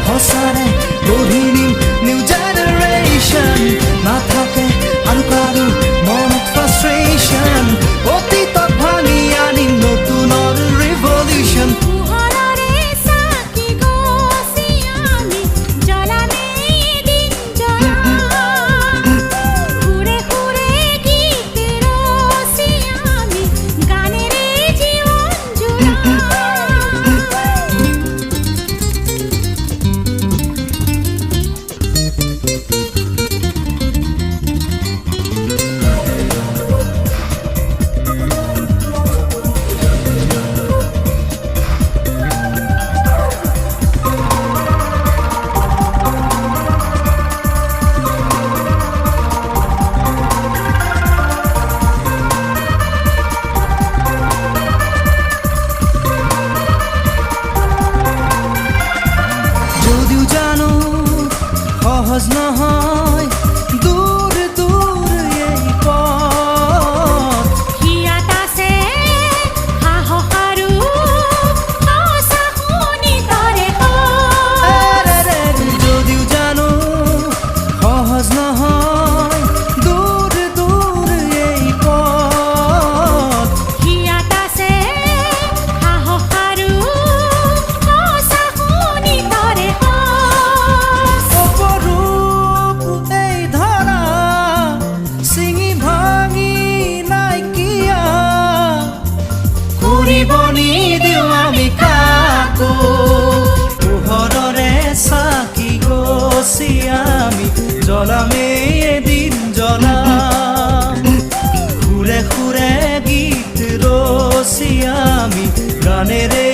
সঁচাৰে গঢ়ি নিম new generation নাথাকে আৰু কাৰো মনত ফ্ৰাষ্ট্ৰেশ্যন অতীতক ভাঙি আনিম নতুনৰ ৰিভলিউশ্যন সহজ নহয় দূৰ দূৰ এই পথ হিয়াত আছে সাহস আৰু আশা শুনি তৰে যদিও জানো সহজ নহয় দূৰ দূৰ এই পথ হিয়াত আছে সাহস আৰু আশা শুনি তৰে বনি দিওঁ আমি কাকো পোহৰৰে চাকি গছি আমি জ্বলামেই এদিন জ্বলাম সুৰে সুৰে গীত ৰচি আমি গানেৰে